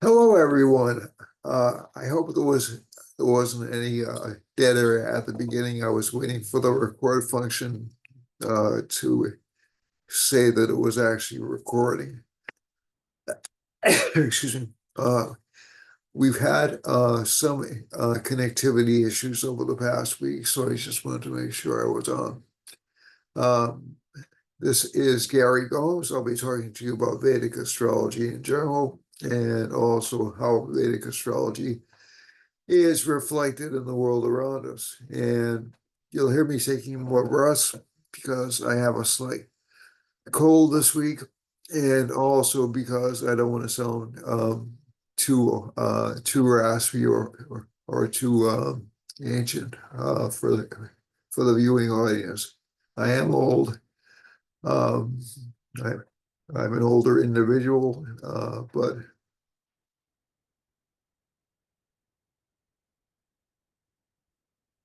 Hello, everyone. I hope there wasn't any dead air at the beginning. I was waiting for the record function to say that it was actually recording. Excuse me. We've had some connectivity issues over the past week, so I just wanted to make sure I was on. Um, this is Gary Gomes. I'll be talking to you about Vedic astrology in general and also how Vedic astrology is reflected in the world around us. And you'll hear me taking more breaths because I have a slight cold this week, and also because I don't want to sound too raspy or too ancient for the viewing audience. I am old. Um, I, I'm an older individual, but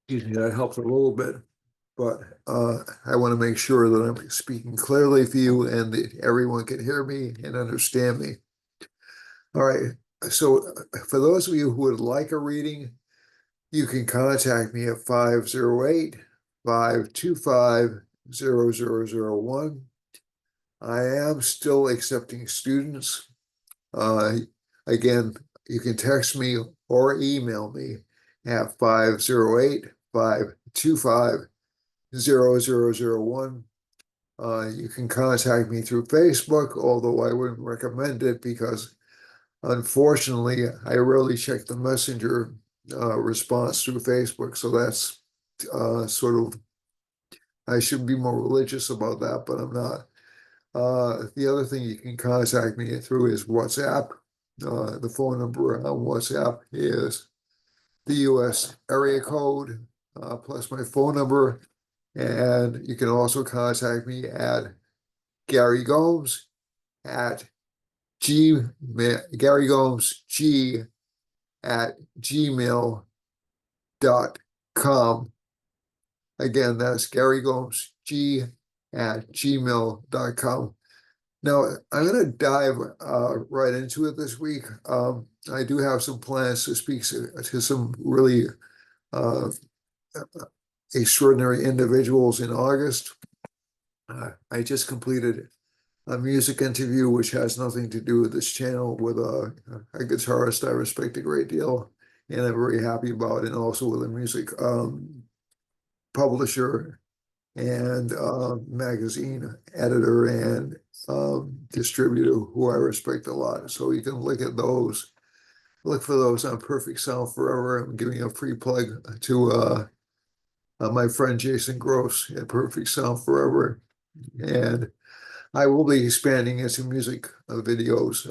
excuse me, that helps a little bit. But I want to make sure that I'm speaking clearly for you and that everyone can hear me and understand me. All right. So for those of you who would like a reading, you can contact me at 508-525-0001. I am still accepting students. Uh, Again, you can text me or email me at 508-525-0001. You can contact me through Facebook, although I wouldn't recommend it because unfortunately I rarely check the messenger response through Facebook. So that's sort of, I should be more religious about that, but I'm not. The other thing you can contact me through is WhatsApp. The phone number on WhatsApp is the US area code plus my phone number. And you can also contact me at Gary Gomes at Gary Gomes G at gmail.com. Again, that's Gary Gomes G at gmail.com. Now, I'm going to dive right into it this week. I do have some plans to speak to some really uh, extraordinary individuals in August. I just completed a music interview, which has nothing to do with this channel, with a guitarist I respect a great deal and I'm very happy about, and also with a music publisher and magazine editor and distributor who I respect a lot. So you can look at those, look for those on Perfect Sound Forever. I'm giving a free plug to my friend Jason Gross at Perfect Sound Forever. And I will be expanding into music videos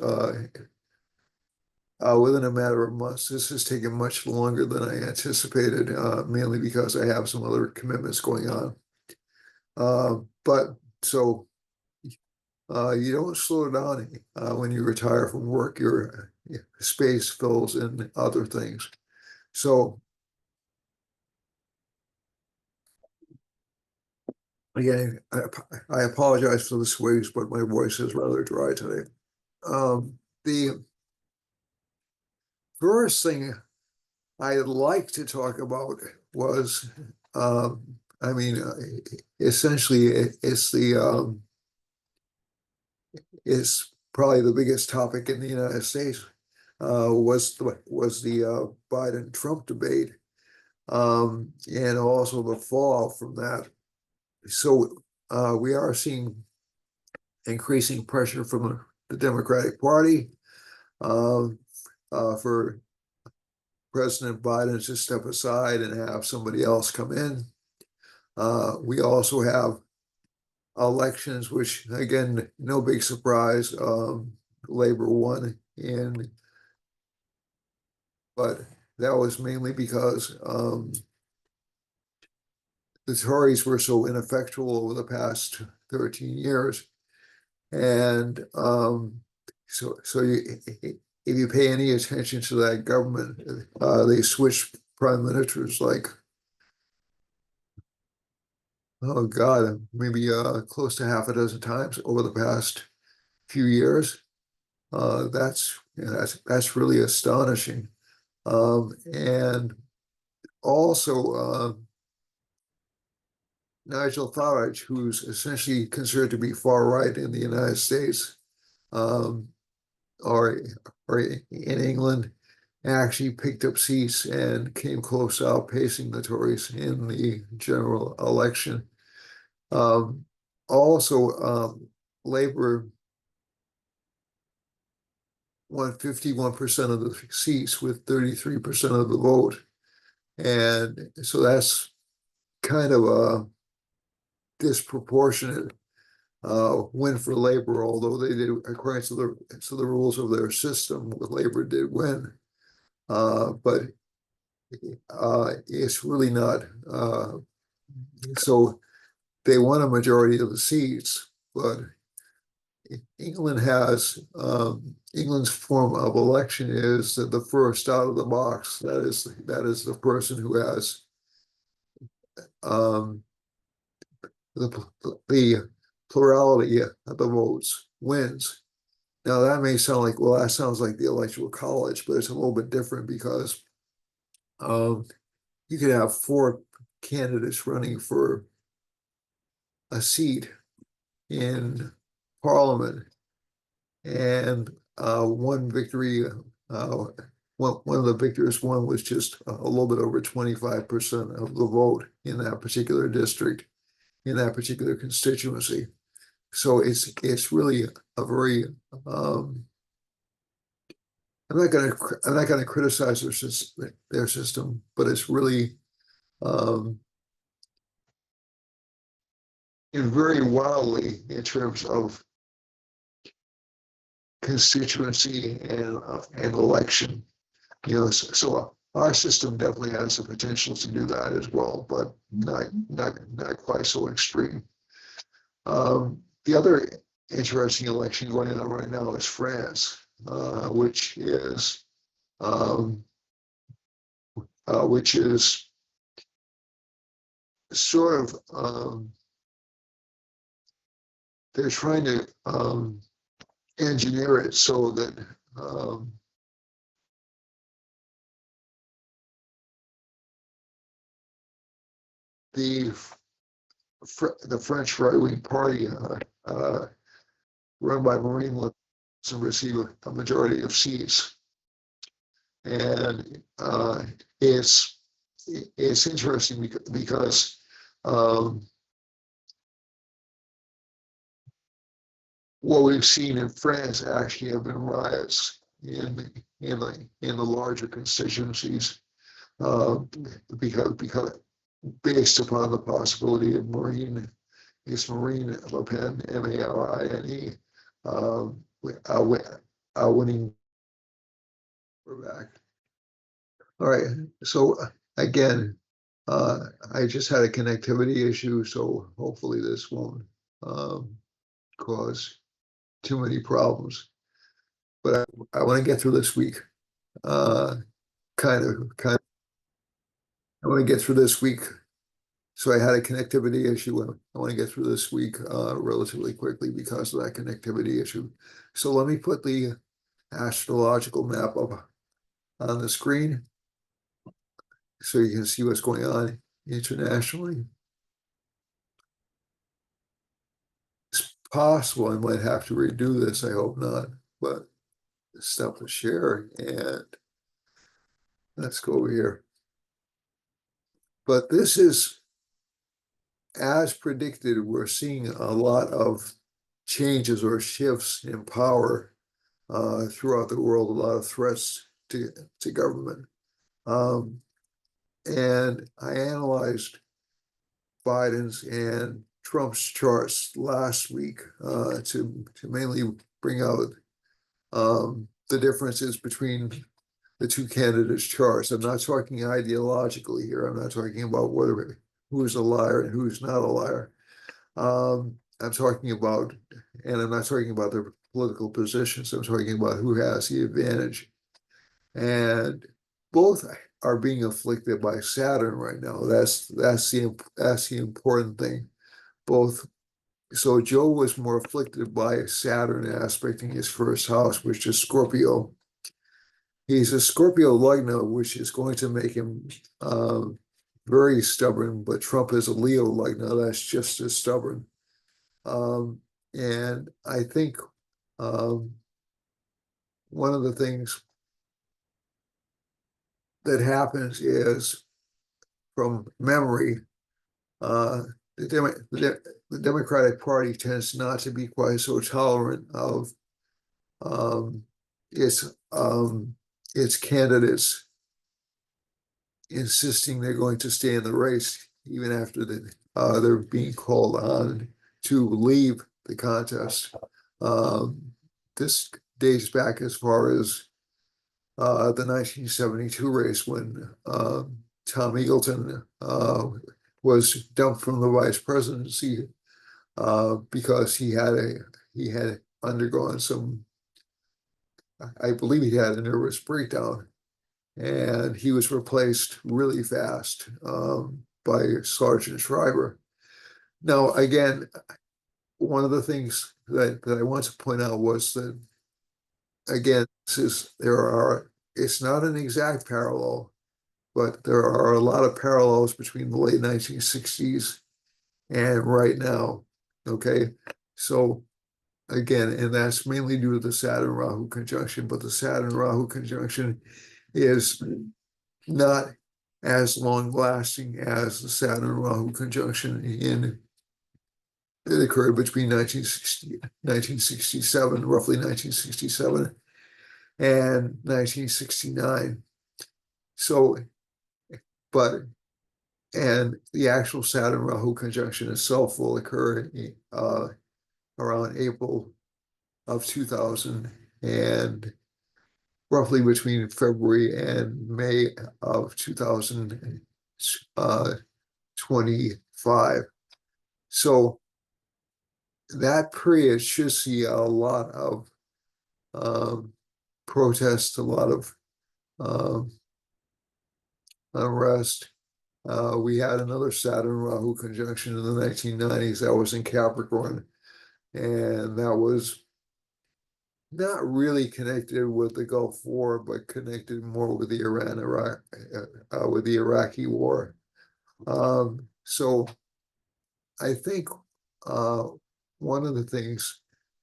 within a matter of months. This has taken much longer than I anticipated, mainly because I have some other commitments going on. But so you don't slow down when you retire from work. Your space fills in other things. So again, I apologize for the squeeze, but my voice is rather dry today. The first thing I'd like to talk about was, I mean, essentially, it's probably the biggest topic in the United States. Was the Biden-Trump debate, and also the fallout from that. So we are seeing increasing pressure from the Democratic Party uh, for President Biden to step aside and have somebody else come in. We also have elections, which again, no big surprise. Labor won, but that was mainly because the Tories were so ineffectual over the past 13 years. And so if you pay any attention to that government, they switched prime ministers like, oh God, maybe close to half a dozen times over the past few years. That's really astonishing. And also, Nigel Farage, who's essentially considered to be far right in the United States, um, or in England, actually picked up seats and came close to outpacing the Tories in the general election. Um, also, Labour won 51% of the seats with 33% of the vote. And so that's kind of a disproportionate win for Labour, although they did, according to the rules of their system, Labour did win. But it's really not. So they won a majority of the seats, but England has England's form of election is that the first out of the box. That is the person who has um, the plurality of the votes wins. Now that may sound like, well, that sounds like the electoral college, but it's a little bit different because um, you could have four candidates running for a seat in Parliament, and one victory, one of the victors won was just a little bit over 25% of the vote in that particular district, in that particular constituency. So it's really a very I'm not going to criticize their system, but it's really very wildly in terms of constituency and election. So our system definitely has the potential to do that as well, but not quite so extreme. The other interesting election going on right now is France, um, which is sort of they're trying to engineer it so that the French right-wing party run by Marine Le Pen receive a majority of seats, and it's interesting because what we've seen in France actually have been riots in the larger constituencies because based upon the possibility of Marine Le Pen, Marine, winning. We're back. All right. So again, I just had a connectivity issue, so hopefully this won't cause too many problems. But I want to get through this week. Kind of. I want to get through this week. So I had a connectivity issue. I want to get through this week relatively quickly because of that connectivity issue. So let me put the astrological map up on the screen so you can see what's going on internationally. It's possible I might have to redo this. I hope not, but stop the share and let's go over here. But this is, as predicted, we're seeing a lot of changes or shifts in power throughout the world, a lot of threats to government. And I analyzed Biden's and Trump's charts last week to mainly bring out the differences between the two candidates' charts. I'm not talking ideologically here. I'm not talking about who's a liar and who's not a liar. I'm talking about, and I'm not talking about their political positions. I'm talking about who has the advantage. And both are being afflicted by Saturn right now. That's the important thing. Both So Joe was more afflicted by Saturn aspecting his first house, which is Scorpio. He's a Scorpio Lugna, which is going to make him very stubborn, but Trump is a Leo Lugna, that's just as stubborn. And I think one of the things that happens is, from memory, the, the Democratic Party tends not to be quite so tolerant of um, its candidates insisting they're going to stay in the race even after they're being called on to leave the contest. This dates back as far as the 1972 race when Tom Eagleton was dumped from the vice presidency because he had undergone some, I believe he had a nervous breakdown, and he was replaced really fast by Sergeant Schreiber. Now, again, one of the things that I want to point out was that, again, it's not an exact parallel, but there are a lot of parallels between the late 1960s and right now. Okay, so again, and that's mainly due to the Saturn Rahu conjunction, but the Saturn Rahu conjunction is not as long lasting as the Saturn Rahu conjunction that occurred between 1967, roughly 1967, and 1969. So, but, and the actual Saturn Rahu conjunction itself will occur around April of 2000, and roughly between February and May of 2025. So that period should see a lot of protests, a lot of unrest. We had another Saturn Rahu conjunction in the 1990s that was in Capricorn, and that was not really connected with the Gulf War, but connected more with the with the Iraqi War. So I think one of the things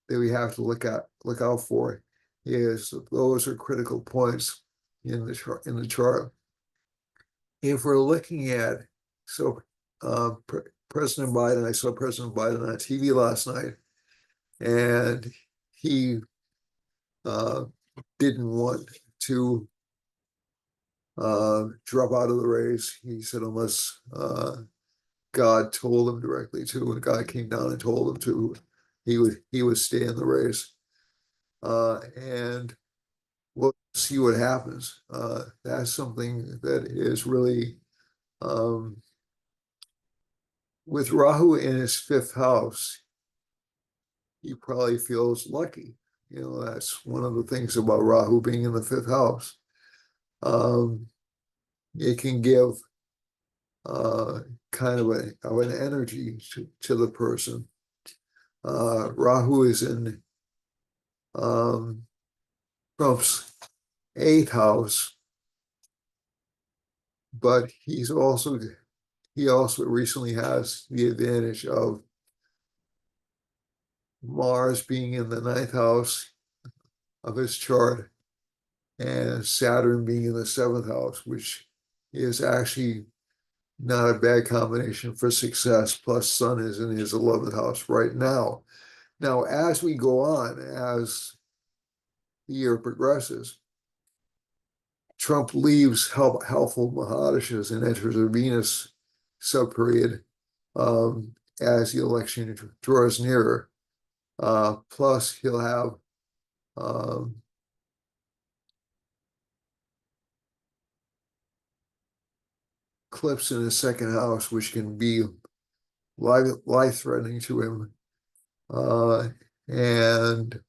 that we have to look out for is those are critical points in the chart. If we're looking at, so President Biden, I saw President Biden on TV last night, and he didn't want to drop out of the race. He said unless God told him directly to, and God came down and told him to, he would stay in the race. And we'll see what happens. That's something that is really with Rahu in his fifth house, he probably feels lucky. You know, that's one of the things about Rahu being in the fifth house. It can give kind of an energy to the person. Rahu is in Trump's eighth house, but he also recently has the advantage of Mars being in the ninth house of his chart and Saturn being in the seventh house, which is actually not a bad combination for success. Plus, Sun is in his 11th house right now. Now, as we go on, as the year progresses, Trump leaves helpful Mahadashas and enters a Venus subperiod as the election draws nearer. Plus, he'll have clips in his second house, which can be life-threatening to him. And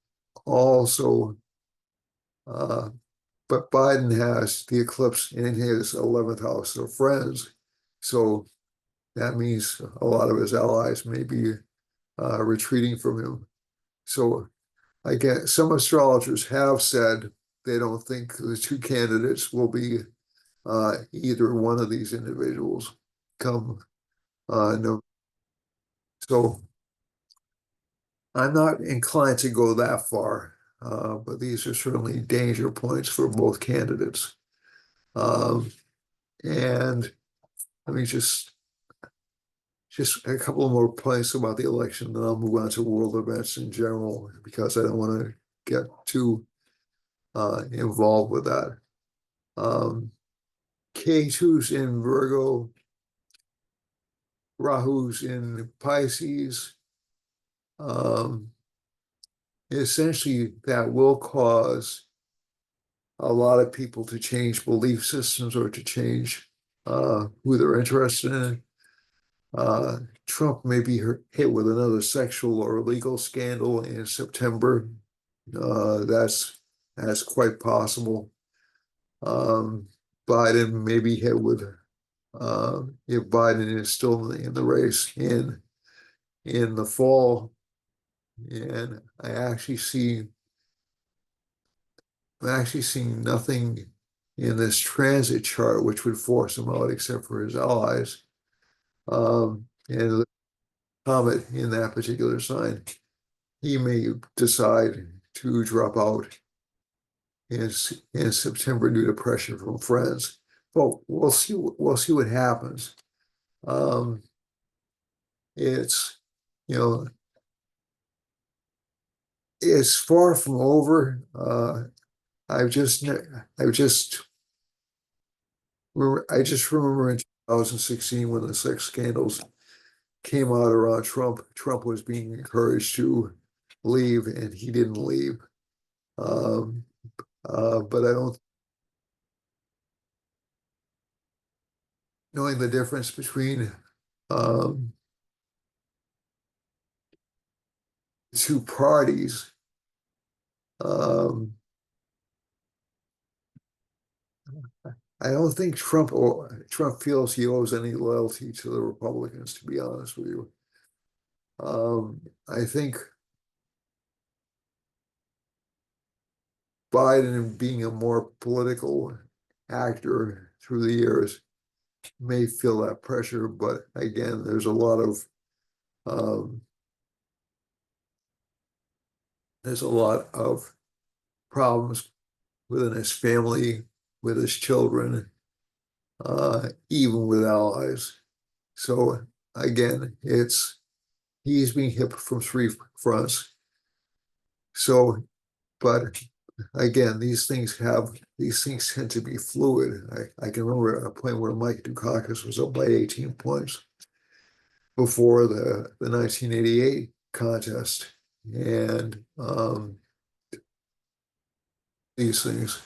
also, but Biden has the eclipse in his 11th house of friends. So that means a lot of his allies may be retreating from him. So I guess some astrologers have said they don't think the two candidates will be either one of these individuals come no. So I'm not inclined to go that far, but these are certainly danger points for both candidates. Um, and let me just a couple more points about the election, then I'll move on to world events in general because I don't want to get too involved with that. K2's in Virgo, Rahu's in Pisces. Um, Essentially, that will cause a lot of people to change belief systems or to change who they're interested in. Trump may be hit with another sexual or legal scandal in September. That's quite possible. Um, Biden may be hit with if Biden is still in the race in the fall. And I'm actually seeing nothing in this transit chart which would force him out except for his allies. And the comet in that particular sign, he may decide to drop out in September due to pressure from friends. But we'll see what happens. Um, it's you know it's far from over. I've just I just remember in 2016 when the sex scandals came out around Trump. Trump was being encouraged to leave, and he didn't leave. Um, but I don't knowing the difference between um, two parties. Um, I don't think Trump feels he owes any loyalty to the Republicans, to be honest with you. I think Biden, being a more political actor through the years, may feel that pressure, but again, um, there's a lot of problems within his family, with his children, even with allies. So again, he's being hit from three fronts. So, but again, these things tend to be fluid. I can remember at a point where Mike Dukakis was up by 18 points before the 1988 contest. And these things,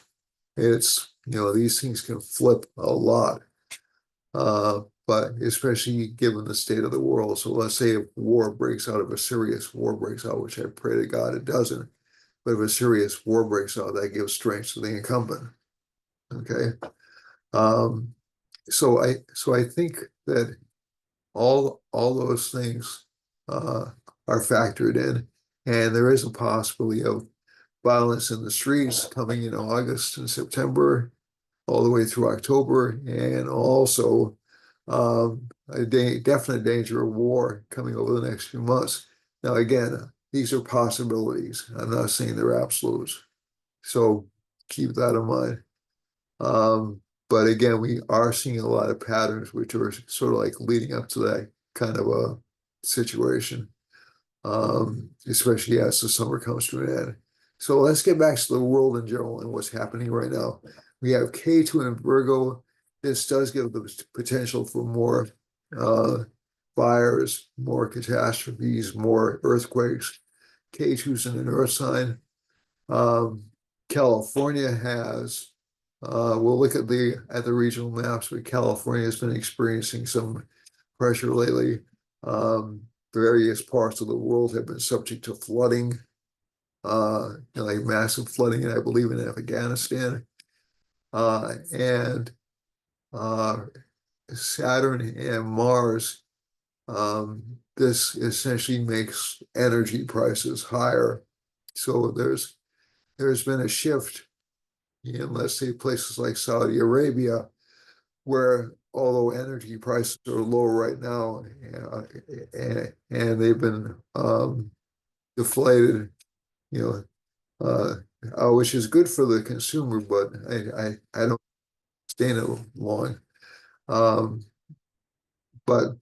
these things can flip a lot. But especially given the state of the world. So let's say if a serious war breaks out, which I pray to God it doesn't, but if a serious war breaks out, that gives strength to the incumbent. Okay. Um, so I think that all those things are factored in, and there is a possibility of violence in the streets coming in August and September, all the way through October, and also a definite danger of war coming over the next few months. Now, again, these are possibilities. I'm not saying they're absolutes. So keep that in mind. But again, we are seeing a lot of patterns which are sort of like leading up to that kind of a situation, especially as the summer comes to an end. So let's get back to the world in general and what's happening right now. We have K2 in Virgo. This does give the potential for more fires, more catastrophes, more earthquakes. K2's in an earth sign. Um, California has we'll look at the regional maps, but California has been experiencing some pressure lately. Various parts of the world have been subject to flooding, like massive flooding, and I believe in Afghanistan. And Saturn and Mars This essentially makes energy prices higher. So there's been a shift in, let's say, places like Saudi Arabia, where although energy prices are low right now, and they've been deflated, you know, which is good for the consumer, but I don't sustain it long. Um, but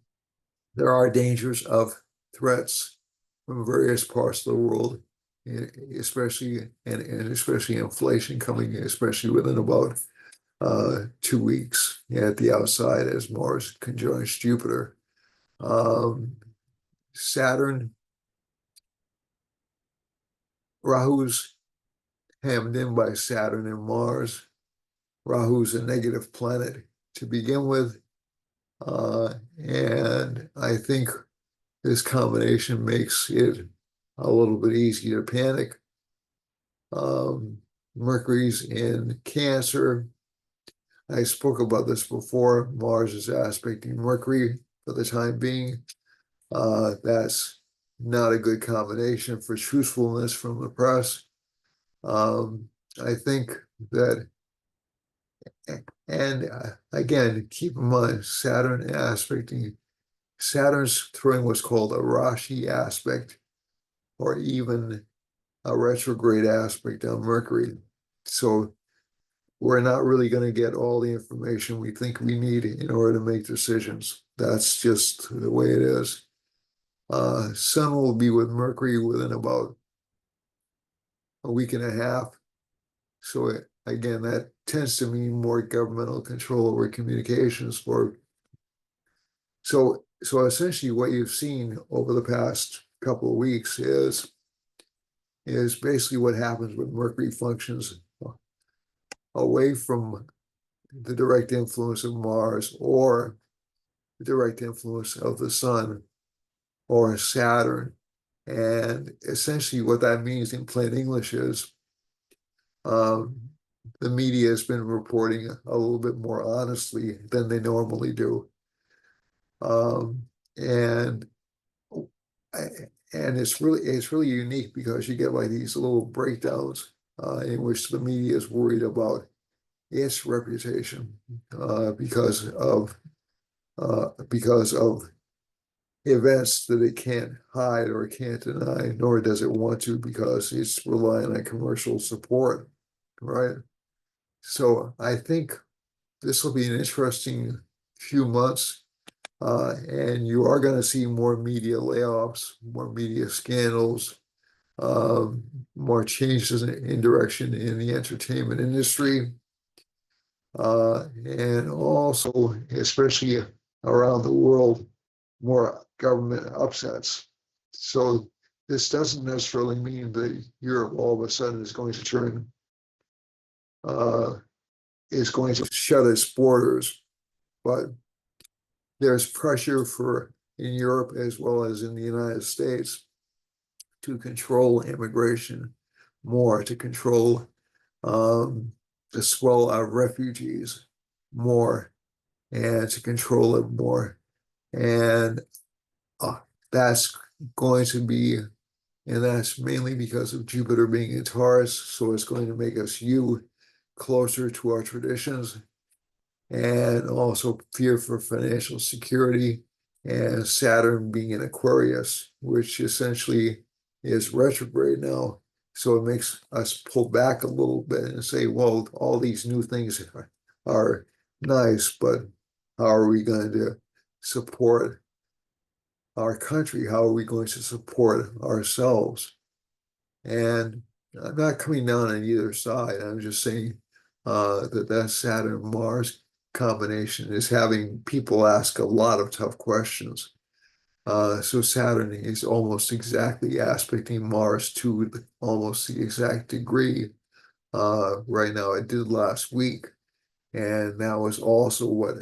there are dangers of threats from various parts of the world, especially and especially inflation coming, especially within about 2 weeks at the outside as Mars conjoins Jupiter. Um, Saturn, Rahu's hemmed in by Saturn and Mars. Rahu's a negative planet to begin with. And I think this combination makes it a little bit easy to panic. Mercury's in Cancer. I spoke about this before. Mars is aspecting Mercury for the time being. That's not a good combination for truthfulness from the press. I think that, and again, keep in mind, Saturn aspecting, Saturn's throwing what's called a Rashi aspect, or even a retrograde aspect on Mercury. So we're not really going to get all the information we think we need in order to make decisions. That's just the way it is. Sun will be with Mercury within about a week and a half. So again, that tends to mean more governmental control over communications. So essentially what you've seen over the past couple of weeks is basically what happens when Mercury functions away from the direct influence of Mars or the direct influence of the Sun or Saturn. And essentially what that means in plain English is um, the media has been reporting a little bit more honestly than they normally do. Um, and and it's really unique because you get like these little breakdowns in which the media is worried about its reputation because of events that it can't hide or can't deny, nor does it want to because it's relying on commercial support, right? So I think this will be an interesting few months, and you are going to see more media layoffs, more media scandals, um, more changes in direction in the entertainment industry, and also, especially around the world, more government upsets. So this doesn't necessarily mean that Europe all of a sudden uh, is going to shut its borders, but there's pressure for in Europe as well as in the United States to control immigration more, to control the swell of refugees more, and to control it more. And uh, that's going to be, and that's mainly because of Jupiter being in Taurus. So it's going to make us closer to our traditions, and also fear for financial security, and Saturn being in Aquarius, which essentially is retrograde now. So it makes us pull back a little bit and say, well, all these new things are nice, but how are we going to support our country? How are we going to support ourselves? And I'm not coming down on either side. I'm just saying that Saturn Mars combination is having people ask a lot of tough questions. So Saturn is almost exactly aspecting Mars to almost the exact degree right now. It did last week, and that was also what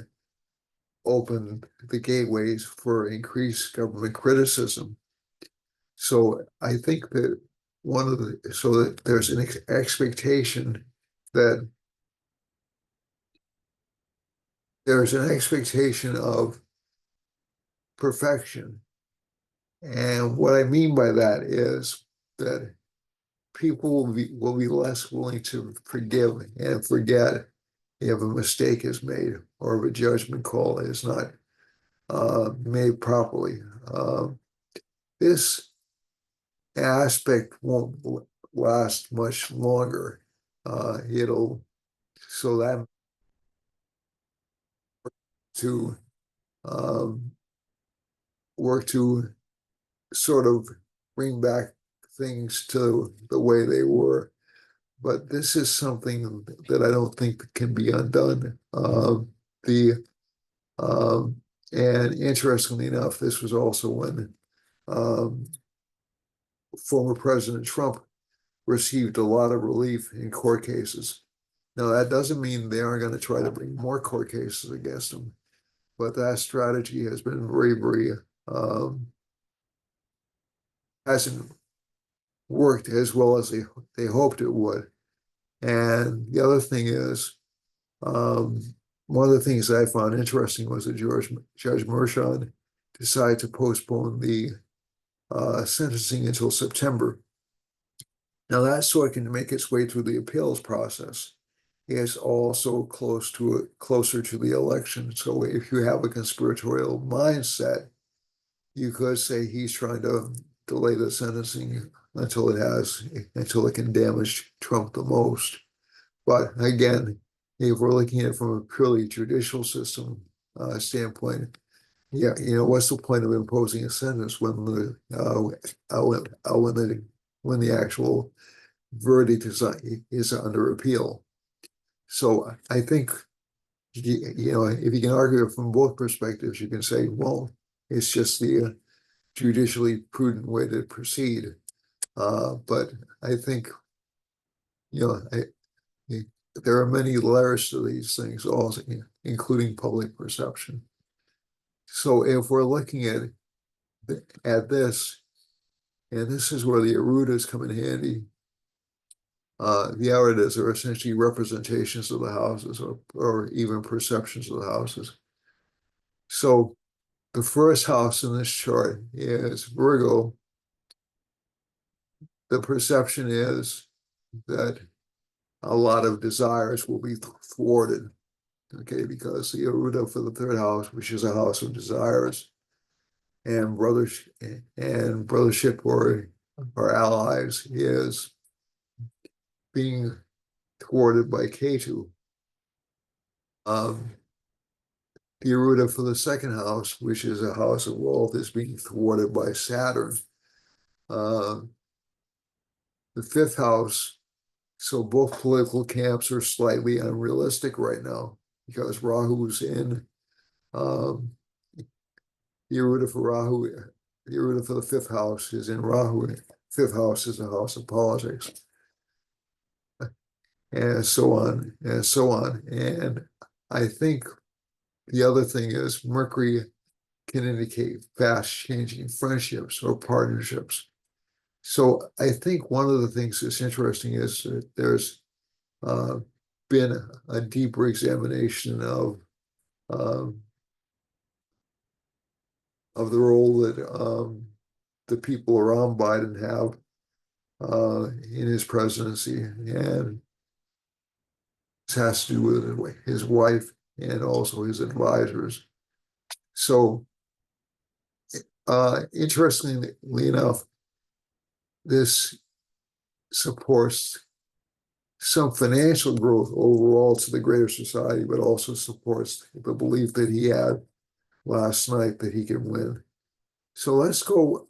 opened the gateways for increased government criticism. So I think that so that there's an expectation that there's an expectation of perfection. And what I mean by that is that people will be less willing to forgive and forget if a mistake is made or if a judgment call is not made properly. This aspect won't last much longer. It'll so that to um, work to sort of bring back things to the way they were. But this is something that I don't think can be undone. The um, and interestingly enough, this was also when um, former President Trump received a lot of relief in court cases. Now, that doesn't mean they aren't going to try to bring more court cases against him, but that strategy has been very, um, hasn't worked as well as they hoped it would. And the other thing is, um, one of the things that I found interesting was that Judge Mershon decided to postpone the sentencing until September. Now that sort of can make its way through the appeals process. It's also closer to the election. So if you have a conspiratorial mindset, you could say he's trying to delay the sentencing until it can damage Trump the most. But again, if we're looking at it from a purely judicial system standpoint, yeah, what's the point of imposing a sentence when when the actual verdict is under appeal? So I think if you can argue it from both perspectives, you can say, well, it's just the judicially prudent way to proceed. But I think I, there are many layers to these things, also including public perception. So if we're looking at this, and this is where the arudhas come in handy. The arudhas are essentially representations of the houses or even perceptions of the houses. So the first house in this chart is Virgo. The perception is that a lot of desires will be thwarted, okay, because the arudha for the third house, which is a house of desires, and brothership or allies is being thwarted by Ketu. The arudha for the second house, which is a house of wealth, is being thwarted by Saturn. The fifth house, so both political camps are slightly unrealistic right now because Rahu's in the arudha for Rahu. The arudha for the fifth house is in Rahu. Fifth house is a house of politics, and so on and so on. And I think the other thing is Mercury can indicate fast changing friendships or partnerships. So I think one of the things that's interesting is that there's been a deeper examination of the role that the people around Biden have in his presidency, and this has to do with his wife and also his advisors. So, interestingly enough, this supports some financial growth overall to the greater society, but also supports the belief that he had last night that he can win. So let's go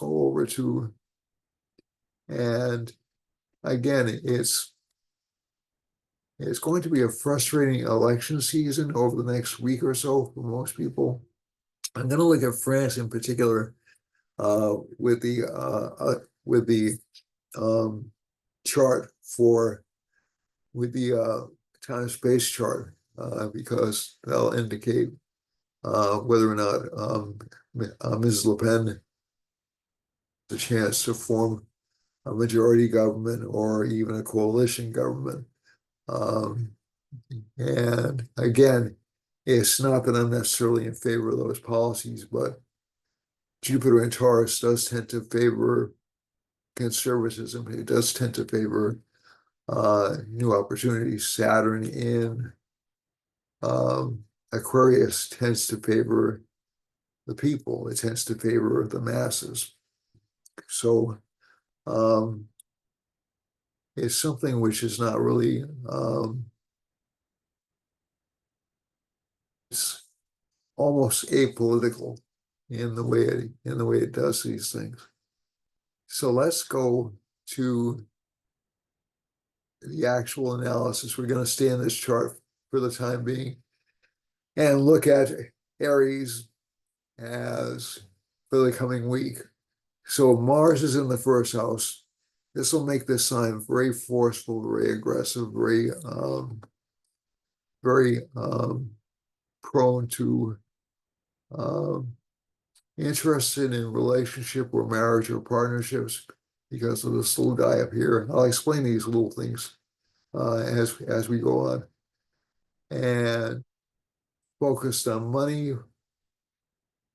over to, and again, it's going to be a frustrating election season over the next week or so for most people. I'm going to look at France in particular with the chart with the time-space chart because that'll indicate whether or not Ms. Le Pen has a chance to form a majority government or even a coalition government. And again, It's not that I'm necessarily in favor of those policies, but Jupiter in Taurus does tend to favor conservatism. It does tend to favor new opportunities. Saturn in Aquarius tends to favor the people. It tends to favor the masses. So it's something which is not really it's almost apolitical in the way it does these things. So let's go to the actual analysis. We're going to stay in this chart for the time being and look at Aries as for the coming week. So Mars is in the first house. This will make this sign very forceful, very aggressive, very prone to interested in relationship or marriage or partnerships because of this little guy up here. I'll explain these little things as we go on. And focused on money,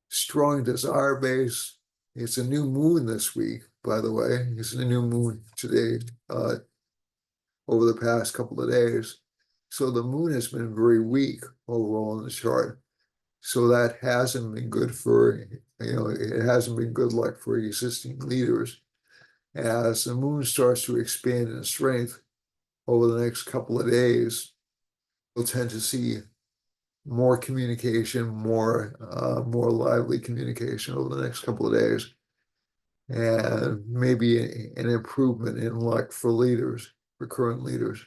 strong desire base. It's a new moon this week, by the way. It's a new moon today, over the past couple of days. So the moon has been very weak overall in the chart. So that hasn't been good for, it hasn't been good luck for existing leaders. As the moon starts to expand in strength over the next couple of days, we'll tend to see more communication, more lively communication over the next couple of days, and maybe an improvement in luck for leaders, for current leaders.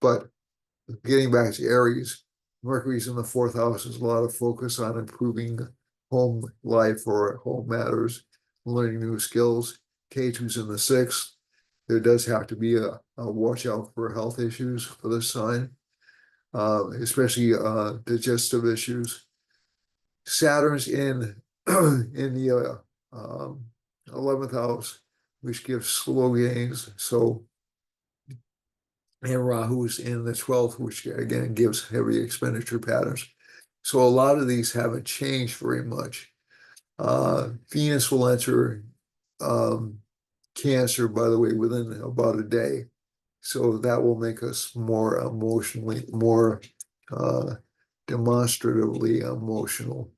But getting back to Aries, Mercury's in the fourth house. There's a lot of focus on improving home life or home matters, learning new skills. Ketu's in the sixth. There does have to be a watch out for health issues for this sign, especially digestive issues. Saturn's in the 11th house, which gives slow gains. So, and Rahu's in the 12th, which again gives heavy expenditure patterns. So a lot of these haven't changed very much. Venus will enter Cancer, by the way, within about a day. So that will make us more emotionally, more demonstratively emotional.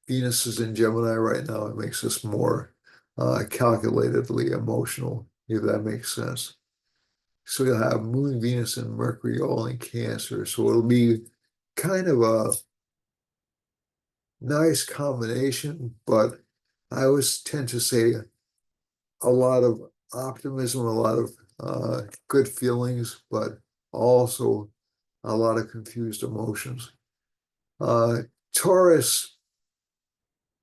Venus is in Gemini right now. It makes us more calculatedly emotional, if that makes sense. So you'll have Moon, Venus, and Mercury all in Cancer. So it'll be kind of a nice combination, but I always tend to say a lot of optimism, a lot of good feelings, but also a lot of confused emotions. Taurus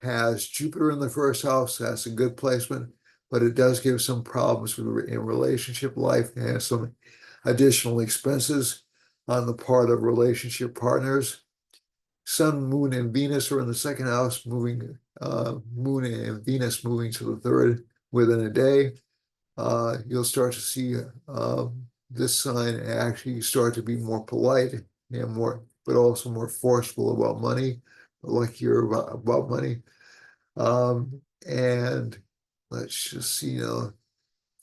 has Jupiter in the first house. That's a good placement, but it does give some problems in relationship life and some additional expenses on the part of relationship partners. Sun, Moon, and Venus are in the second house, Moon and Venus moving to the third within a day. You'll start to see this sign actually start to be more polite and more, but also more forceful about money, like you're about money. And let's just see now,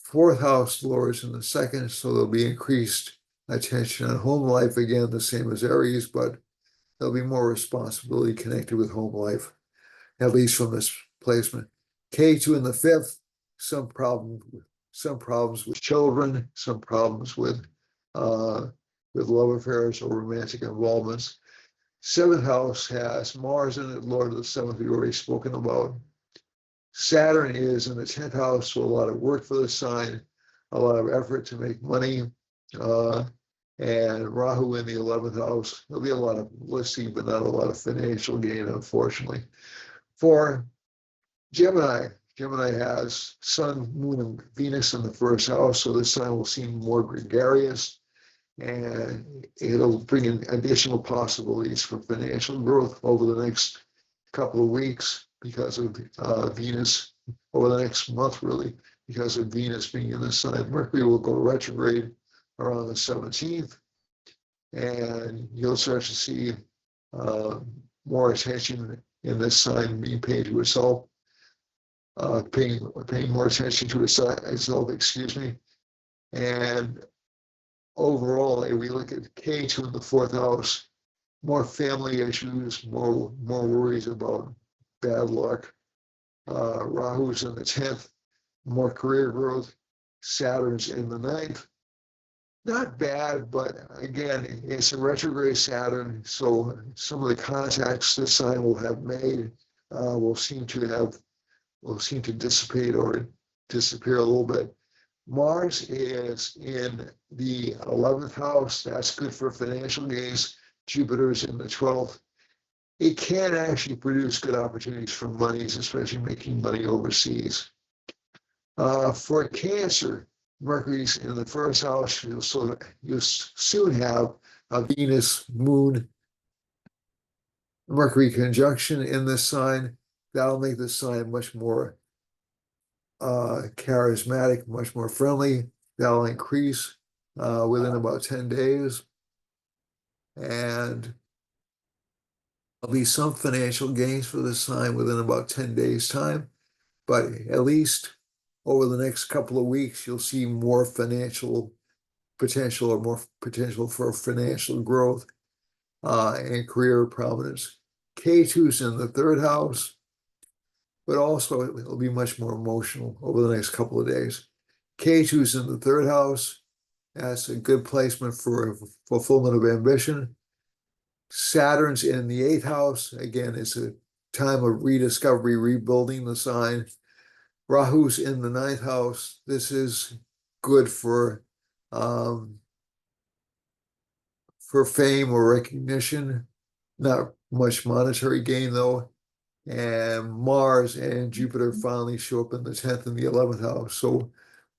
fourth house lords in the second, so there'll be increased attention on home life again, the same as Aries, but there'll be more responsibility connected with home life, at least from this placement. K2 in the fifth, some problems with children, some problems with love affairs or romantic involvements. Seventh house has Mars in it, Lord of the seventh, we've already spoken about. Saturn is in the 10th house, so a lot of work for the sign, a lot of effort to make money. And Rahu in the 11th house, there'll be a lot of publicity, but not a lot of financial gain, unfortunately. For Gemini, Gemini has Sun, Moon, and Venus in the first house, so this sign will seem more gregarious, and it'll bring in additional possibilities for financial growth over the next couple of weeks because of Venus, over the next month really, because of Venus being in the sign. Mercury will go retrograde around the 17th, and you'll start to see uh, more attention in this sign being paid to itself, paying more attention to itself, excuse me. And overall, if we look at K2 in the fourth house, more family issues, more worries about bad luck. Rahu's in the 10th, more career growth. Saturn's in the ninth. Not bad, but again, it's a retrograde Saturn, so some of the contacts this sign will have made will seem to dissipate or disappear a little bit. Mars is in the 11th house. That's good for financial gains. Jupiter's in the 12th. It can actually produce good opportunities for monies, especially making money overseas. For Cancer, Mercury's in the first house. You'll soon have a Venus Moon Mercury conjunction in this sign. That'll make the sign much more charismatic, much more friendly. That'll increase within about 10 days. And there'll be some financial gains for this sign within about 10 days' time. But at least over the next couple of weeks, you'll see more financial potential or more potential for financial growth and career prominence. K2's in the third house, but also it'll be much more emotional over the next couple of days. K2's in the third house. That's a good placement for fulfillment of ambition. Saturn's in the eighth house. Again, it's a time of rediscovery, rebuilding the sign. Rahu's in the ninth house. This is good for fame or recognition. Not much monetary gain though. And Mars and Jupiter finally show up in the 10th and the 11th house. So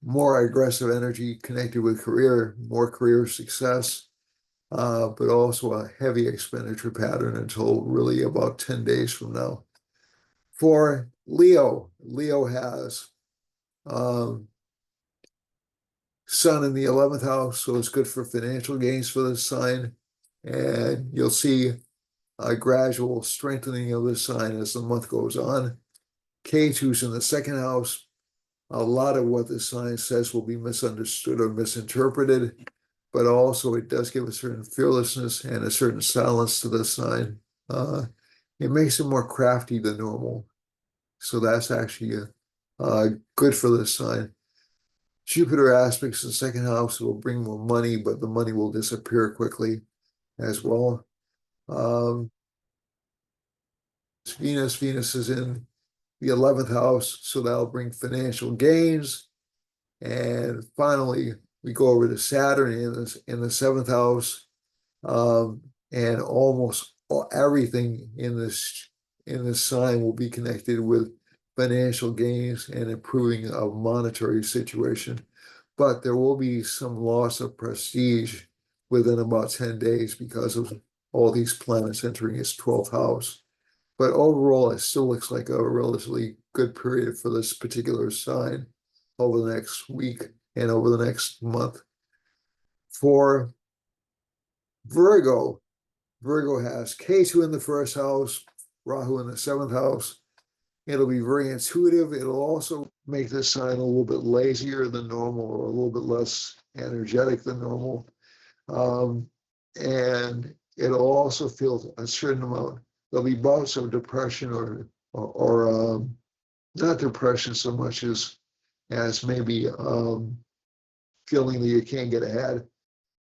more aggressive energy connected with career, more career success, but also a heavy expenditure pattern until really about 10 days from now. For Leo, Leo has Sun in the 11th house, so it's good for financial gains for this sign. And you'll see a gradual strengthening of this sign as the month goes on. K2's in the second house. A lot of what this sign says will be misunderstood or misinterpreted, but also it does give a certain fearlessness and a certain silence to this sign. It makes it more crafty than normal. So that's actually good for this sign. Jupiter aspects the second house will bring more money, but the money will disappear quickly as well. Venus is in the 11th house, so that'll bring financial gains. And finally, we go over to Saturn in the 7th house, and almost everything in this sign will be connected with financial gains and improving of monetary situation. But there will be some loss of prestige within about 10 days because of all these planets entering its 12th house. But overall, it still looks like a relatively good period for this particular sign over the next week and over the next month. For Virgo, Virgo has K2 in the first house, Rahu in the 7th house. It'll be very intuitive. It'll also make this sign a little bit lazier than normal or a little bit less energetic than normal. And it'll also feel a certain amount. There'll be bouts of depression or not depression so much as maybe feeling that you can't get ahead.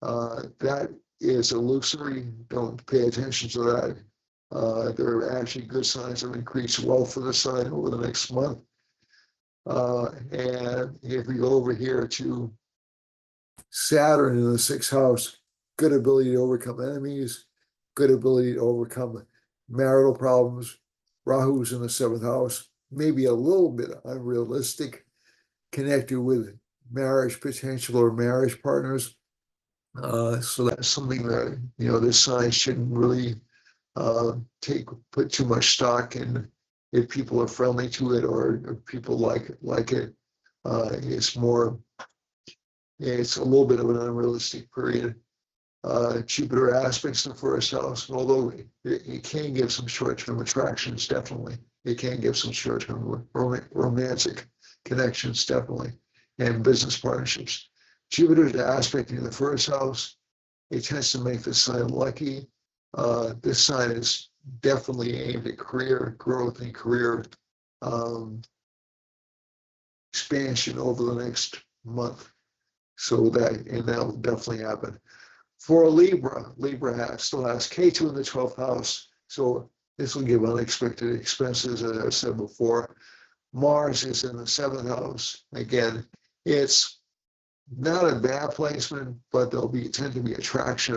That is illusory. Don't pay attention to that. There are actually good signs of increased wealth for the sign over the next month. And if we go over here to Saturn in the 6th house, good ability to overcome enemies, good ability to overcome marital problems. Rahu's in the 7th house, maybe a little bit unrealistic, connected with marriage potential or marriage partners. So that's something that, this sign shouldn't really put too much stock in. If people are friendly to it or people like it, it's a little bit of an unrealistic period. Jupiter aspects the first house, although it can give some short-term attractions, definitely. It can give some short-term romantic connections, definitely, and business partnerships. Jupiter's aspecting the first house. It tends to make the sign lucky. This sign is definitely aimed at career growth and career um, expansion over the next month. So that will definitely happen. For Libra, still has K2 in the 12th house. So this will give unexpected expenses, as I said before. Mars is in the 7th house. Again, it's not a bad placement, but there'll tend to be attraction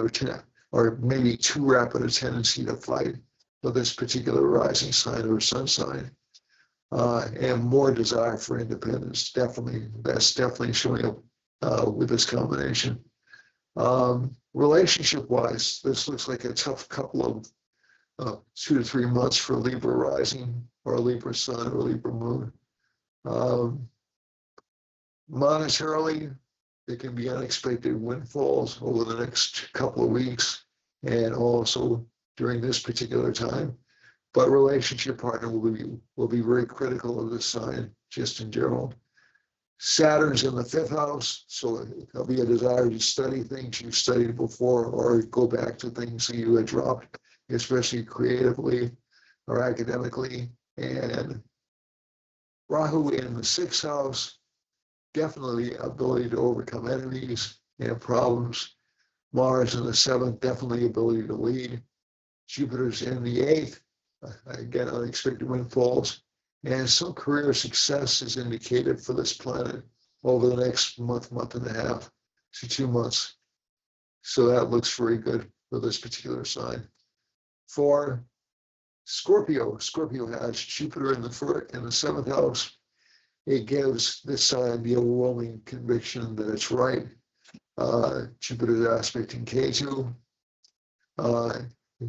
or maybe too rapid a tendency to fight for this particular rising sign or sun sign. And more desire for independence. That's definitely showing up with this combination. Relationship-wise, this looks like a tough couple of 2 to 3 months for Libra rising or Libra sun or Libra moon. Monetarily, there can be unexpected windfalls over the next couple of weeks and also during this particular time. But relationship partner will be very critical of this sign, just in general. Saturn's in the 5th house, so there'll be a desire to study things you've studied before or go back to things that you had dropped, especially creatively or academically. And Rahu in the 6th house, definitely ability to overcome enemies and problems. Mars in the 7th, definitely ability to lead. Jupiter's in the 8th, again, unexpected windfalls. And some career success is indicated for this planet over the next month and a half to 2 months. So that looks very good for this particular sign. For Scorpio has Jupiter in the 7th house. It gives this sign the overwhelming conviction that it's right. Jupiter's aspecting K2.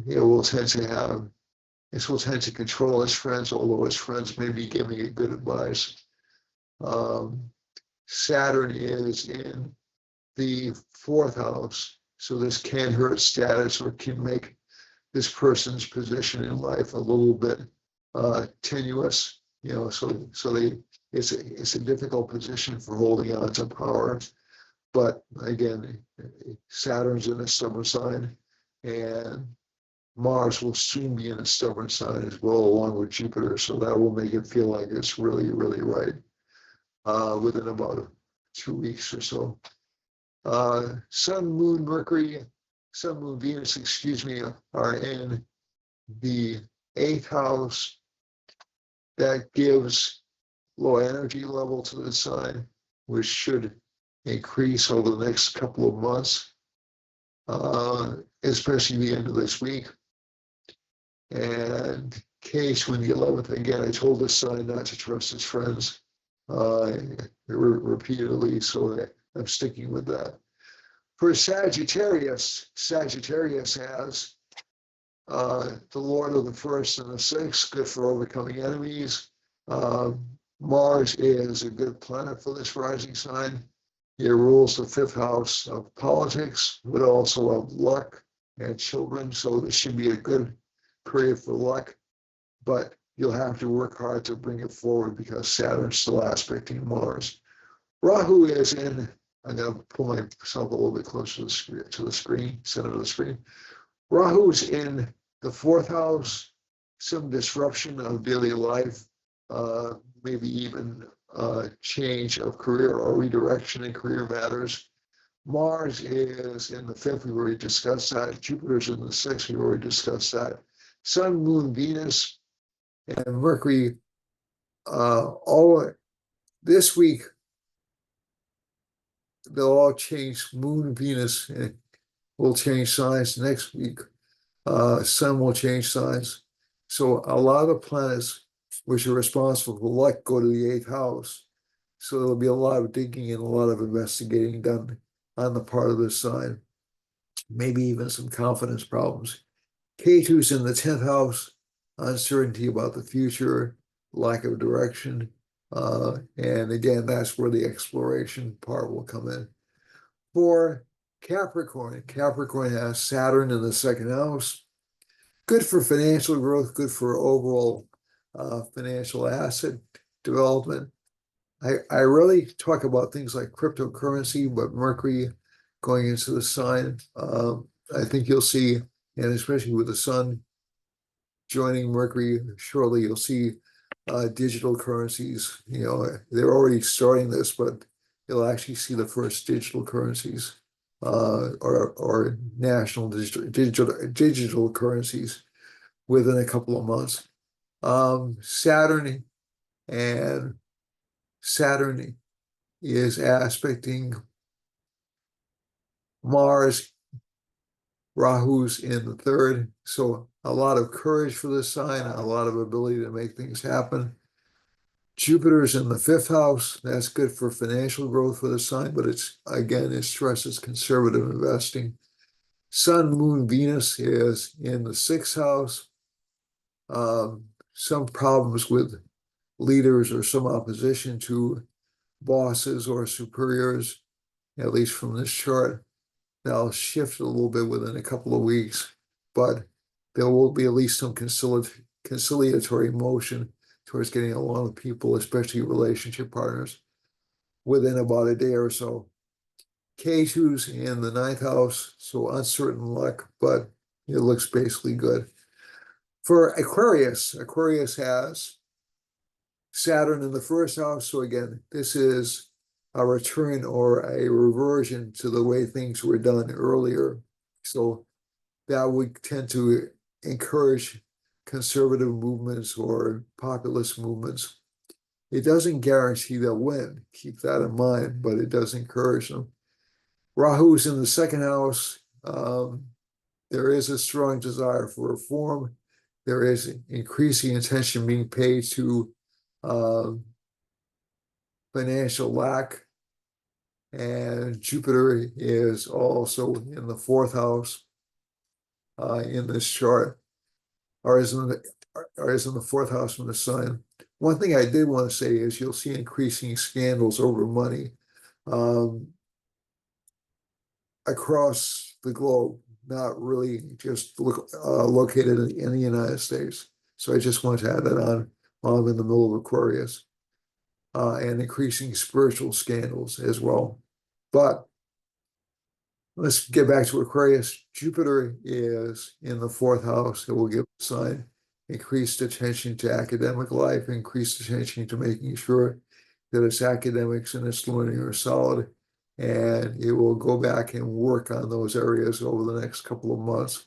It will tend to control his friends, although his friends may be giving it good advice. Saturn is in the 4th house, so this can hurt status or can make this person's position in life a little bit tenuous. It's a difficult position for holding on to power. But again, Saturn's in a stubborn sign, and Mars will soon be in a stubborn sign as well, along with Jupiter. So that will make it feel like it's really, really right within about 2 weeks or so. Sun, Moon, Venus, are in the 8th house. That gives low energy level to the sign, which should increase over the next couple of months, especially the end of this week. And K2 in the 11th, again, I told this sign not to trust his friends repeatedly, so I'm sticking with that. For Sagittarius has the Lord of the 1st and the 6th, good for overcoming enemies. Mars is a good planet for this rising sign. It rules the 5th house of politics, but also of luck and children. So this should be a good period for luck, but you'll have to work hard to bring it forward because Saturn's still aspecting Mars. Rahu is in, I'm going to pull myself a little bit closer to the screen, center of the screen. Rahu's in the 4th house, some disruption of daily life, maybe even change of career or redirection in career matters. Mars is in the 5th, we've already discussed that. Jupiter's in the 6th, we've already discussed that. Sun, Moon, Venus, and Mercury, all this week, they'll all change. Moon, Venus will change signs. Next week, Sun will change signs. So a lot of the planets which are responsible for luck go to the 8th house. So there'll be a lot of digging and a lot of investigating done on the part of this sign. Maybe even some confidence problems. K2's in the 10th house, uncertainty about the future, lack of direction. And again, that's where the exploration part will come in. For Capricorn. Capricorn has Saturn in the second house. Good for financial growth, good for overall financial asset development. I really talk about things like cryptocurrency, but Mercury going into the sign, I think you'll see, and especially with the sun joining Mercury shortly, you'll see digital currencies. You know, they're already starting this, but you'll actually see the first digital currencies or national digital currencies within a couple of months. Saturn and Saturn is aspecting Mars. Rahu's in the third, so a lot of courage for this sign, a lot of ability to make things happen. Jupiter's in the fifth house. That's good for financial growth for the sign, but it stresses conservative investing. Sun, Moon, Venus is in the sixth house. Some problems with leaders or some opposition to bosses or superiors, at least from this chart. That'll shift a little bit within a couple of weeks, but there will be at least some conciliatory motion towards getting along with people, especially relationship partners, within about a day or so. K2's in the ninth house, so uncertain luck, but it looks basically good. For Aquarius, Aquarius has Saturn in the first house. So again, this is a return or a reversion to the way things were done earlier. So that would tend to encourage conservative movements or populist movements. It doesn't guarantee they'll win. Keep that in mind, but it does encourage them. Rahu's in the second house. There is a strong desire for reform. There is increasing attention being paid to financial lack. And Jupiter is also in the fourth house in this chart, or is in the fourth house from the sun. One thing I did want to say is you'll see increasing scandals over money across the globe, not really just located in the United States. So I just want to add that on while I'm in the middle of Aquarius. And increasing spiritual scandals as well. But let's get back to Aquarius. Jupiter is in the fourth house. It will give a sign increased attention to academic life, increased attention to making sure that its academics and its learning are solid. And it will go back and work on those areas over the next couple of months.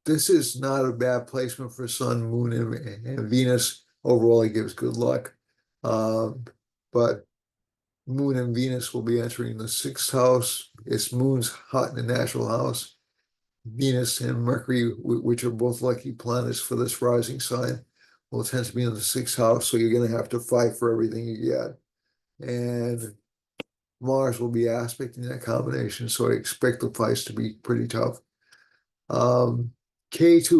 This is not a bad placement for Sun, Moon, and Venus. Overall, it gives good luck. But Moon and Venus will be entering the sixth house. It's Moon's hot in the natural house. Venus and Mercury, which are both lucky planets for this rising sign, will tend to be in the sixth house. So you're going to have to fight for everything you get. And Mars will be aspecting that combination. So I expect the fights to be pretty tough. K2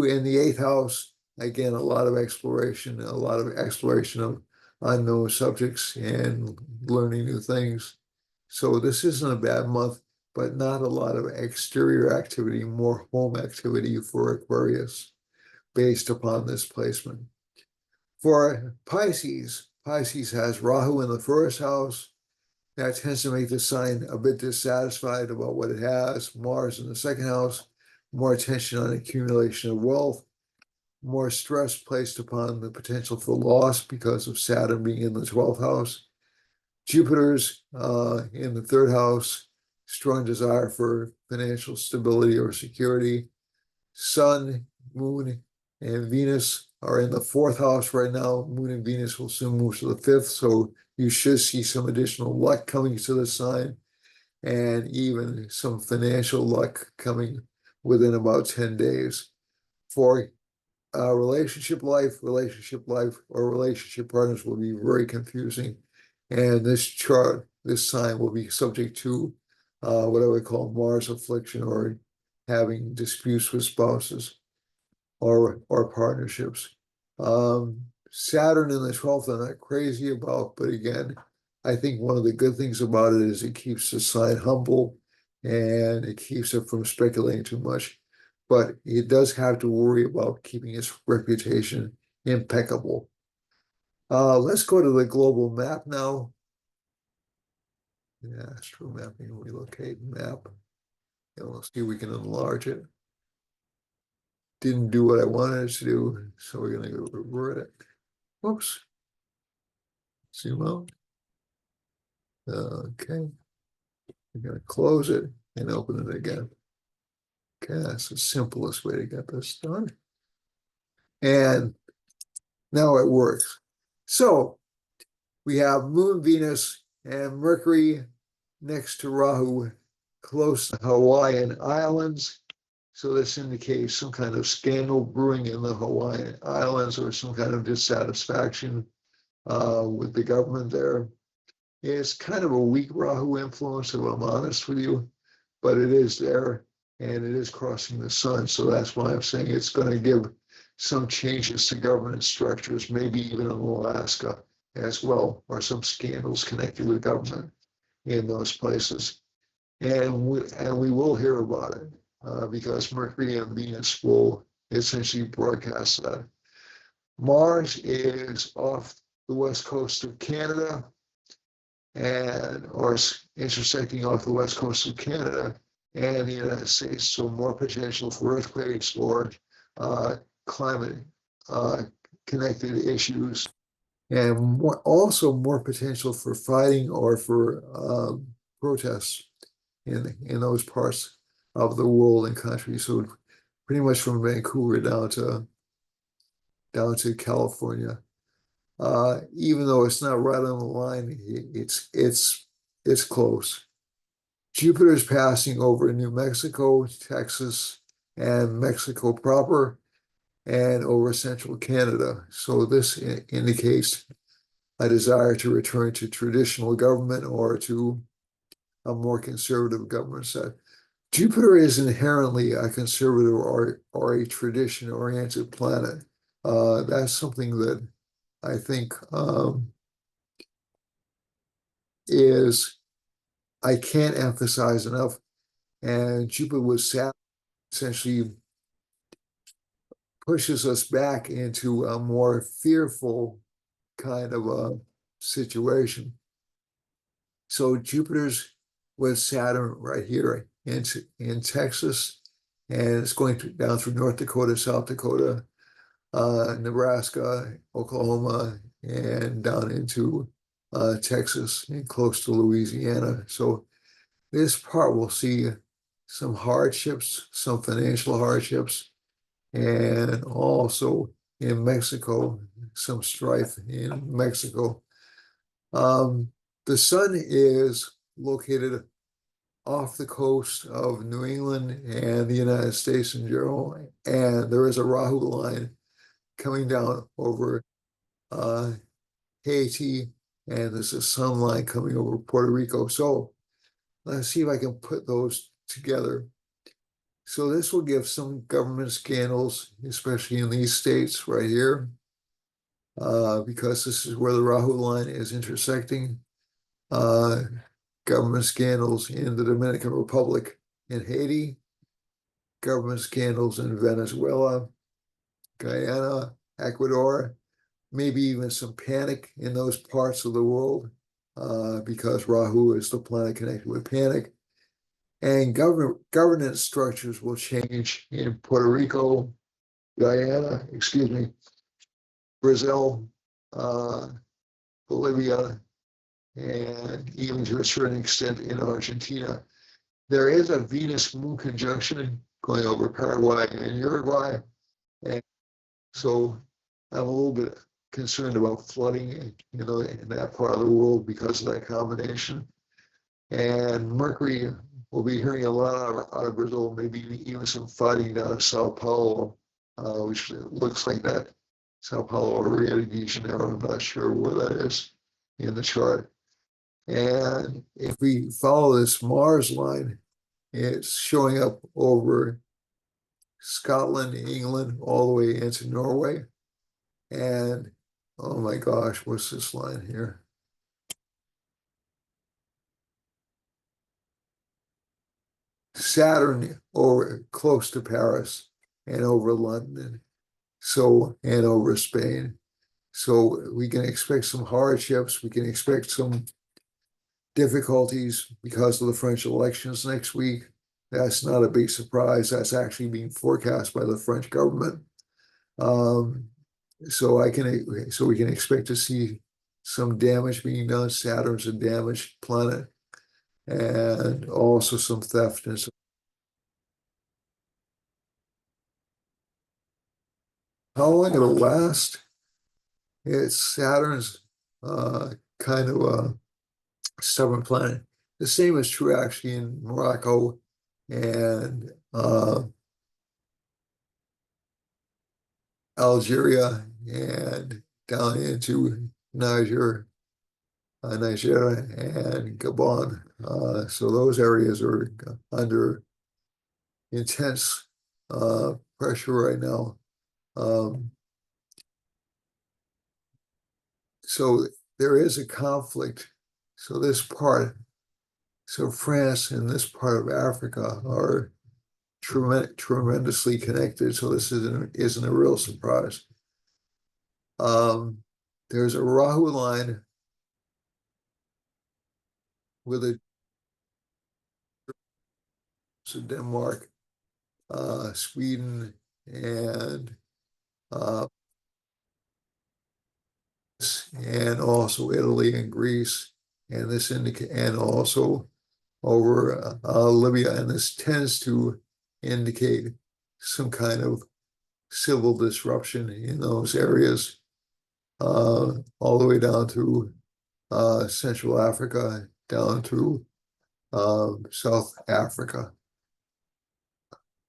in the eighth house, again, a lot of exploration of unknown subjects and learning new things. So this isn't a bad month, but not a lot of exterior activity, more home activity for Aquarius based upon this placement. For Pisces, Pisces has Rahu in the first house. That tends to make the sign a bit dissatisfied about what it has. Mars in the second house, more attention on accumulation of wealth, more stress placed upon the potential for loss because of Saturn being in the 12th house. Jupiter's in the third house, strong desire for financial stability or security. Sun, Moon, and Venus are in the fourth house right now. Moon and Venus will soon move to the fifth, so you should see some additional luck coming to the sign and even some financial luck coming within about 10 days. For relationship life, or relationship partners will be very confusing. And this chart, this sign will be subject to what I would call Mars affliction or having disputes with spouses or partnerships. Saturn in the 12th, I'm not crazy about, but again, I think one of the good things about it is it keeps the sign humble and it keeps it from speculating too much. But it does have to worry about keeping its reputation impeccable. Let's go to the global map now. Yeah, astro mapping, relocate map. And we'll see if we can enlarge it. Didn't do what I wanted it to do, so we're going to go revert it. Whoops. Zoom out. Okay. We're going to close it and open it again. Okay, that's the simplest way to get this done. And now it works. So we have Moon, Venus, and Mercury next to Rahu, close to Hawaiian Islands. So this indicates some kind of scandal brewing in the Hawaiian Islands or some kind of dissatisfaction with the government there. It's kind of a weak Rahu influence, if I'm honest with you, but it is there and it is crossing the sun. So that's why I'm saying it's going to give some changes to government structures, maybe even in Alaska as well, or some scandals connected with government in those places. And we will hear about it because Mercury and Venus will essentially broadcast that. Mars is off the west coast of Canada or intersecting off the west coast of Canada and the United States, so more potential for earthquakes or climate connected issues, and also more potential for fighting or for protests in those parts of the world and country. So pretty much from Vancouver down to California. Even though it's not right on the line, it's close. Jupiter is passing over New Mexico, Texas, and Mexico proper, and over central Canada. So this indicates a desire to return to traditional government or to a more conservative government set. Jupiter is inherently a conservative or a tradition-oriented planet. That's something that I think I can't emphasize enough. And Jupiter with Saturn essentially pushes us back into a more fearful kind of a situation. So Jupiter's with Saturn right here in Texas, and it's going down through North Dakota, South Dakota, Nebraska, Oklahoma, and down into Texas and close to Louisiana. So this part will see some hardships, some financial hardships, and also in Mexico, some strife in Mexico. The sun is located off the coast of New England and the United States in general, and there is a Rahu line coming down over Haiti, and there's a sun line coming over Puerto Rico. So let's see if I can put those together. So this will give some government scandals, especially in these states right here, because this is where the Rahu line is intersecting. Government scandals in the Dominican Republic and Haiti, government scandals in Venezuela, Guyana, Ecuador, maybe even some panic in those parts of the world because Rahu is the planet connected with panic. And governance structures will change in Puerto Rico, Guyana, Brazil, Bolivia, and even to a certain extent in Argentina. There is a Venus-Moon conjunction going over Paraguay and Uruguay. And so I'm a little bit concerned about flooding, in that part of the world because of that combination. And Mercury, we'll be hearing a lot out of Brazil, maybe even some fighting down in Sao Paulo, which looks like that. Sao Paulo or Rio de Janeiro, I'm not sure where that is in the chart. And if we follow this Mars line, it's showing up over Scotland, England, all the way into Norway. And oh my gosh, what's this line here? Saturn over close to Paris and over London, so and over Spain. So we can expect some hardships. We can expect some difficulties because of the French elections next week. That's not a big surprise. That's actually being forecast by the French government. Um, so we can expect to see some damage being done. Saturn's a damaged planet, and also some theft and some. How long it'll last? It's Saturn's kind of a stubborn planet. The same is true actually in Morocco and Algeria and down into Niger and Gabon. So those areas are under intense pressure right now. Um, so there is a conflict. So France and this part of Africa are tremendously connected. So this isn't a real surprise. There's a Rahu line with a Denmark, Sweden, and uh, also Italy and Greece, and also over Libya, and this tends to indicate some kind of civil disruption in those areas, all the way down to Central Africa, down to South Africa.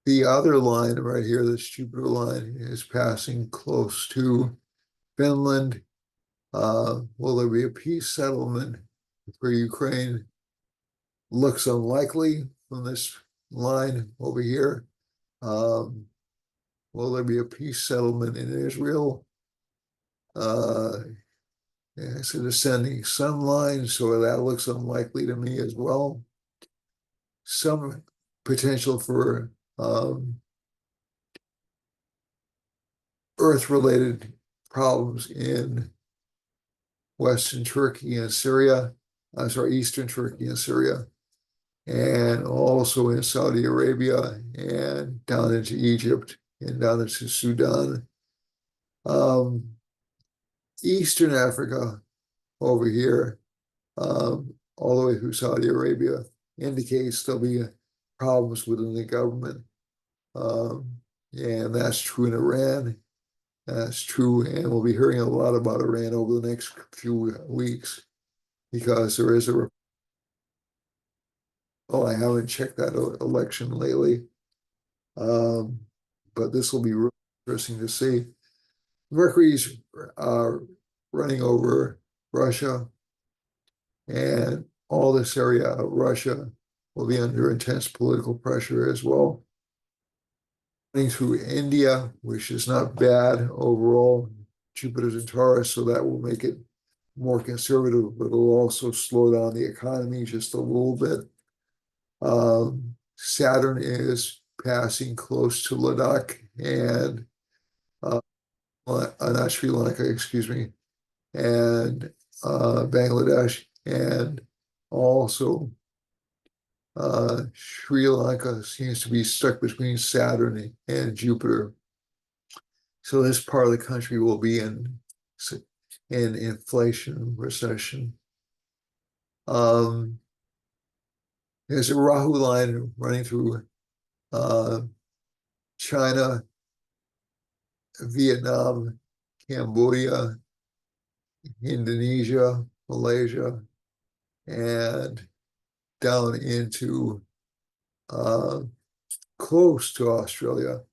The other line right here, this Jupiter line, is passing close to Finland. Will there be a peace settlement for Ukraine? Looks unlikely from this line over here. Will there be a peace settlement in Israel? It's a descending sun line, so that looks unlikely to me as well. Some potential for Earth-related problems in Western Turkey and Syria. I'm sorry, Eastern Turkey and Syria, and also in Saudi Arabia and down into Egypt and down into Sudan. Eastern Africa over here, all the way through Saudi Arabia, indicates there'll be problems within the government. And that's true in Iran. That's true, and we'll be hearing a lot about Iran over the next few weeks because there is a. Oh, I haven't checked that election lately, but this will be really interesting to see. Mercury's running over Russia, and all this area of Russia will be under intense political pressure as well. Running through India, which is not bad overall. Jupiter's in Taurus, so that will make it more conservative, but it'll also slow down the economy just a little bit. Saturn is passing close to Ladakh and not Sri Lanka, excuse me, and Bangladesh, and also Sri Lanka seems to be stuck between Saturn and Jupiter. So this part of the country will be in inflation, recession. There's a Rahu line running through China, Vietnam, Cambodia, Indonesia, Malaysia, and down into close to Australia.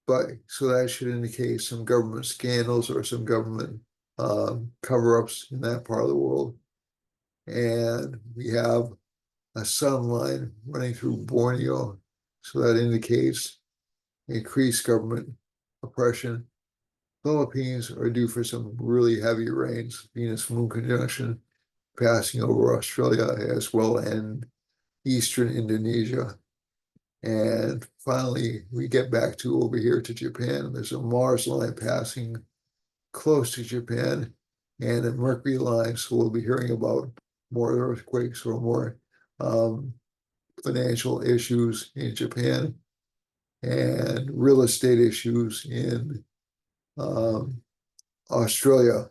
But so that should indicate some government scandals or some government cover-ups in that part of the world. And we have a sun line running through Borneo, so that indicates increased government oppression. Philippines are due for some really heavy rains, Venus-Moon conjunction passing over Australia as well, and eastern Indonesia. And finally, we get back to over here to Japan. There's a Mars line passing close to Japan and a Mercury line. So we'll be hearing about more earthquakes or more um, financial issues in Japan and real estate issues in um, Australia.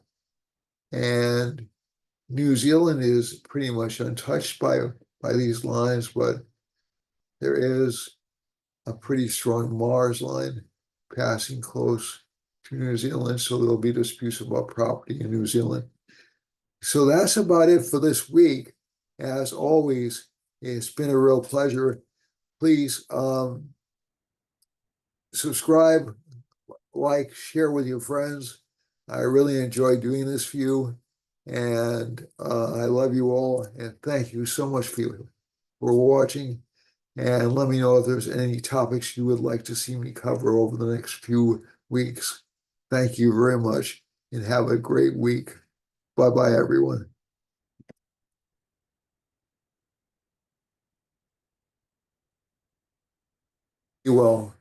And New Zealand is pretty much untouched by these lines, but there is a pretty strong Mars line passing close to New Zealand, so there'll be disputes about property in New Zealand. So that's about it for this week. As always, it's been a real pleasure. Please subscribe, like, share with your friends. I really enjoy doing this for you, and I love you all, and thank you so much for watching. And let me know if there's any topics you would like to see me cover over the next few weeks. Thank you very much, and have a great week. Bye-bye, everyone. You well.